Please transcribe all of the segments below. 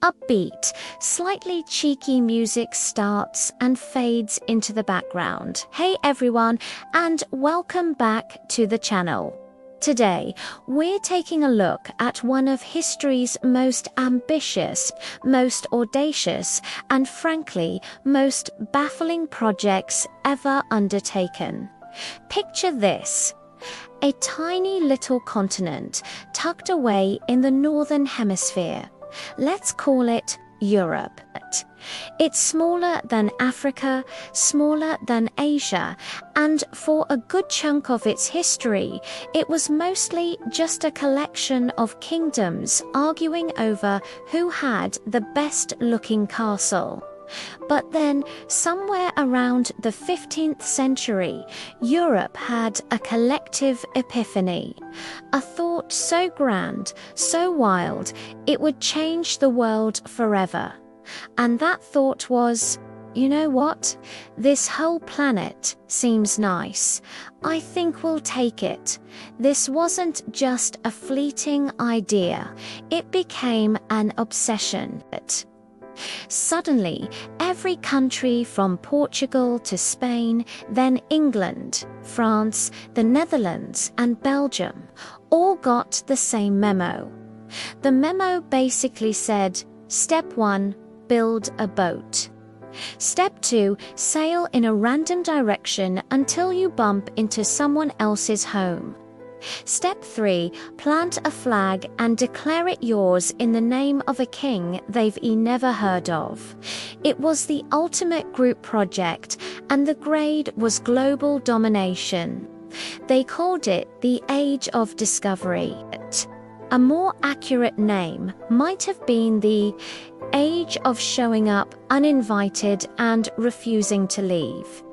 Upbeat, slightly cheeky music starts and fades into the background. Hey everyone, and welcome back to the channel. Today, we're taking a look at one of history's most ambitious, most audacious, and frankly, most baffling projects ever undertaken. Picture this: a tiny little continent tucked away in the northern hemisphere. Let's call it Europe. It's smaller than Africa, smaller than Asia, and for a good chunk of its history, it was mostly just a collection of kingdoms arguing over who had the best-looking castle. But then, somewhere around the 15th century, Europe had a collective epiphany. A thought so grand, so wild, it would change the world forever. And that thought was, you know what? This whole planet seems nice. I think we'll take it. This wasn't just a fleeting idea. It became an obsession. Suddenly, every country from Portugal to Spain, then England, France, the Netherlands, and Belgium all got the same memo. The memo basically said, Step 1, build a boat. Step 2, sail in a random direction until you bump into someone else's home. Step 3, plant a flag and declare it yours in the name of a king they've never heard of. It was the ultimate group project, and the grade was global domination. They called it the Age of Discovery. A more accurate name might have been the Age of Showing Up Uninvited and Refusing to Leave.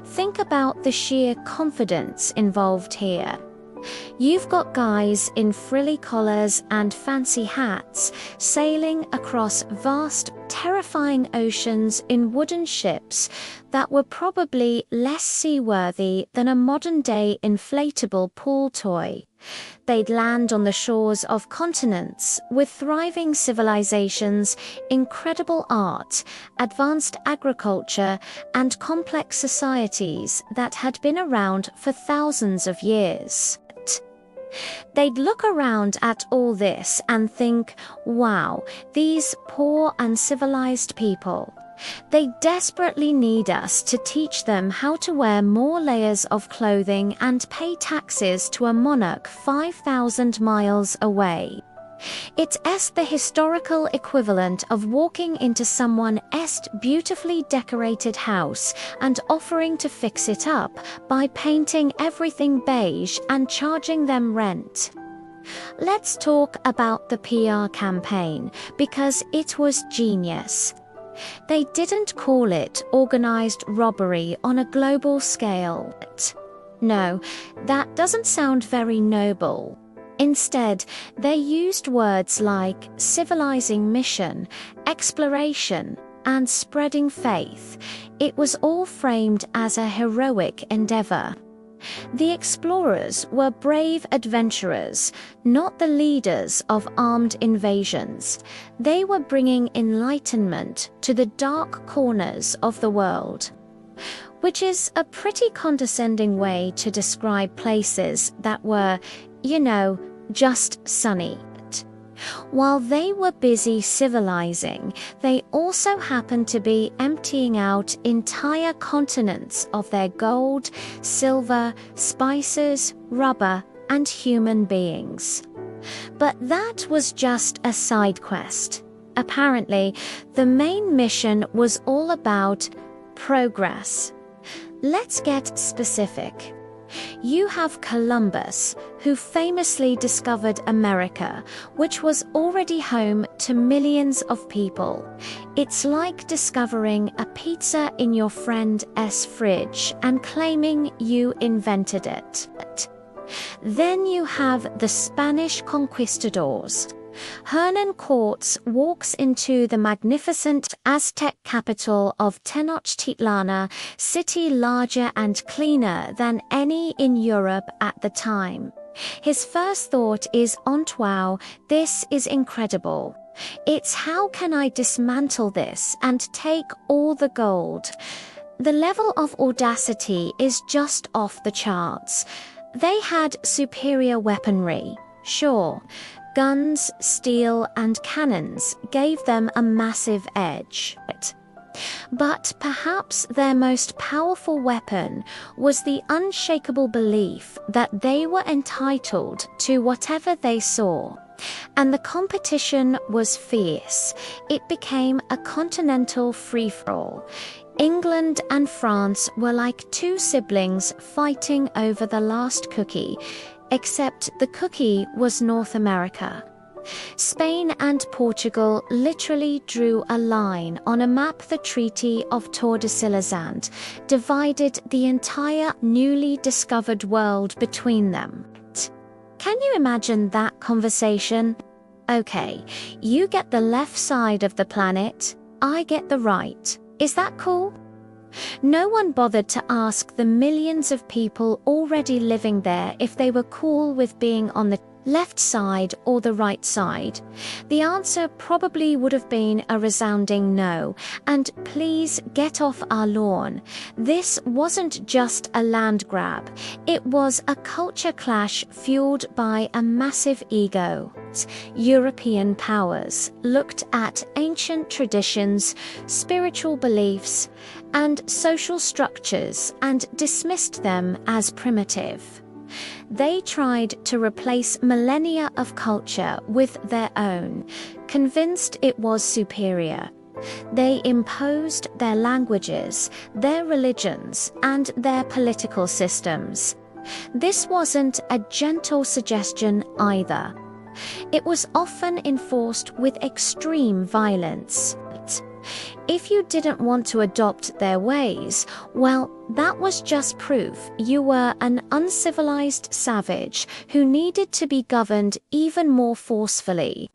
Think about the sheer confidence involved here. You've got guys in frilly collars and fancy hats sailing across vast, terrifying oceans in wooden ships that were probably less seaworthy than a modern-day inflatable pool toy. They'd land on the shores of continents with thriving civilizations, incredible art, advanced agriculture, and complex societies that had been around for thousands of years. They'd look around at all this and think, wow, these poor uncivilized people. They desperately need us to teach them how to wear more layers of clothing and pay taxes to a monarch 5,000 miles away. It's the historical equivalent of walking into someone's beautifully decorated house and offering to fix it up by painting everything beige and charging them rent. Let's talk about the PR campaign, because it was genius. They didn't call it organized robbery on a global scale. No, that doesn't sound very noble. Instead, they used words like civilizing mission, exploration, and spreading faith. It was all framed as a heroic endeavor. The explorers were brave adventurers, not the leaders of armed invasions. They were bringing enlightenment to the dark corners of the world. Which is a pretty condescending way to describe places that were, just sunny. While they were busy civilizing, they also happened to be emptying out entire continents of their gold, silver, spices, rubber, and human beings. But that was just a side quest. Apparently, the main mission was all about progress. Let's get specific. You have Columbus, who famously discovered America, which was already home to millions of people. It's like discovering a pizza in your friend's fridge and claiming you invented it. Then you have the Spanish conquistadors. Hernan Cortes walks into the magnificent Aztec capital of Tenochtitlan, city larger and cleaner than any in Europe at the time. His first thought is, wow, this is incredible. It's how can I dismantle this and take all the gold? The level of audacity is just off the charts. They had superior weaponry, sure. Guns, steel, and cannons gave them a massive edge. But perhaps their most powerful weapon was the unshakable belief that they were entitled to whatever they saw. And the competition was fierce. It became a continental free-for-all. England and France were like two siblings fighting over the last cookie, except the cookie was North America. Spain and Portugal literally drew a line on a map. The Treaty of Tordesillas divided the entire newly discovered world between them. Can you imagine that conversation? Okay, you get the left side of the planet, I get the right. Is that cool? No one bothered to ask the millions of people already living there if they were cool with being on the left side or the right side. The answer probably would have been a resounding no, and please get off our lawn. This wasn't just a land grab, it was a culture clash fueled by a massive ego. European powers looked at ancient traditions, spiritual beliefs, and social structures and dismissed them as primitive. They tried to replace millennia of culture with their own, convinced it was superior. They imposed their languages, their religions, and their political systems. This wasn't a gentle suggestion either. It was often enforced with extreme violence. If you didn't want to adopt their ways, well, that was just proof you were an uncivilized savage who needed to be governed even more forcefully.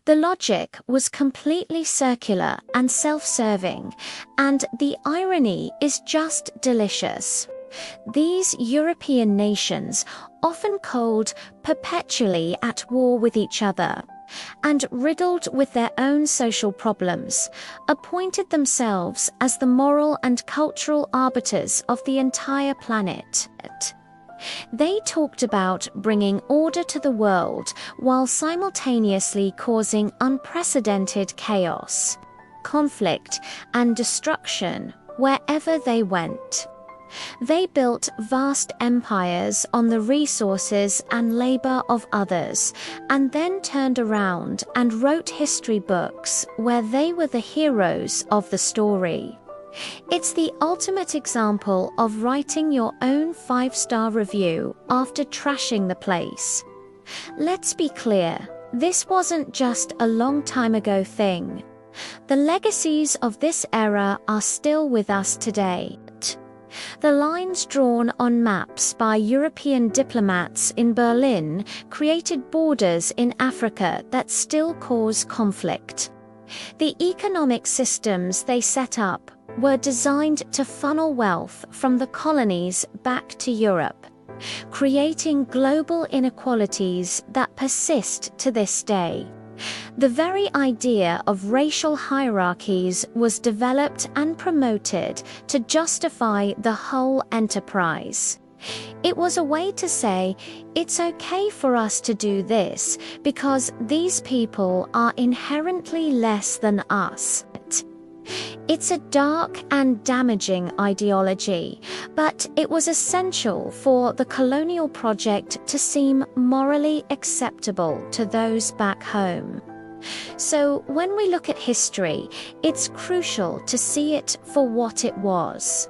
The logic was completely circular and self-serving, and the irony is just delicious. These European nations, often cold, perpetually at war with each other, and riddled with their own social problems, appointed themselves as the moral and cultural arbiters of the entire planet. They talked about bringing order to the world while simultaneously causing unprecedented chaos, conflict, and destruction wherever they went. They built vast empires on the resources and labor of others, and then turned around and wrote history books where they were the heroes of the story. It's the ultimate example of writing your own 5-star review after trashing the place. Let's be clear, this wasn't just a long time ago thing. The legacies of this era are still with us today. The lines drawn on maps by European diplomats in Berlin created borders in Africa that still cause conflict. The economic systems they set up were designed to funnel wealth from the colonies back to Europe, creating global inequalities that persist to this day. The very idea of racial hierarchies was developed and promoted to justify the whole enterprise. It was a way to say, it's okay for us to do this because these people are inherently less than us. It's a dark and damaging ideology, but it was essential for the colonial project to seem morally acceptable to those back home. So when we look at history, it's crucial to see it for what it was.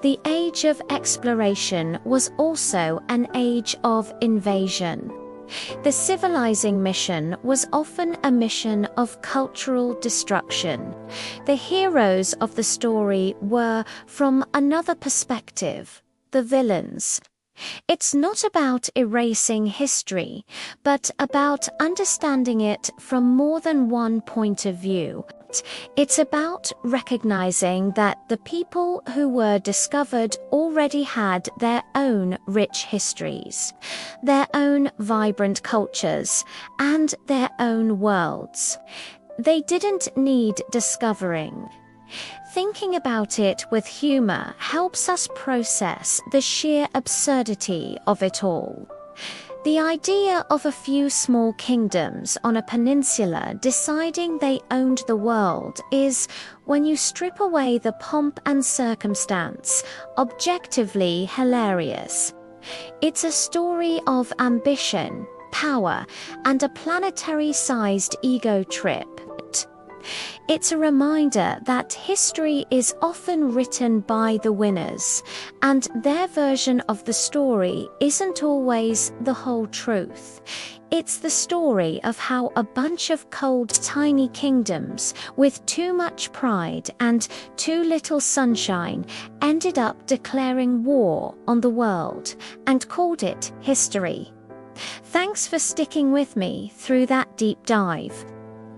The age of exploration was also an age of invasion. The civilizing mission was often a mission of cultural destruction. The heroes of the story were, from another perspective, the villains. It's not about erasing history, but about understanding it from more than one point of view. It's about recognizing that the people who were discovered already had their own rich histories, their own vibrant cultures, and their own worlds. They didn't need discovering. Thinking about it with humor helps us process the sheer absurdity of it all. The idea of a few small kingdoms on a peninsula deciding they owned the world is, when you strip away the pomp and circumstance, objectively hilarious. It's a story of ambition, power, and a planetary-sized ego trip. It's a reminder that history is often written by the winners, and their version of the story isn't always the whole truth. It's the story of how a bunch of cold, tiny kingdoms with too much pride and too little sunshine ended up declaring war on the world and called it history. Thanks for sticking with me through that deep dive.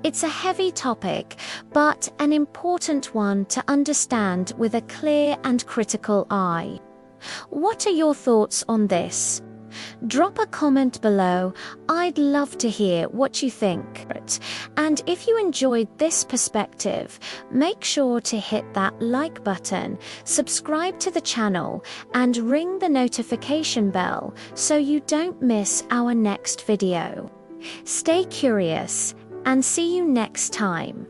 It's a heavy topic, but an important one to understand with a clear and critical eye. What are your thoughts on this? Drop a comment below. I'd love to hear what you think. And if you enjoyed this perspective, make sure to hit that like button, subscribe to the channel, and ring the notification bell so you don't miss our next video. Stay curious, and see you next time.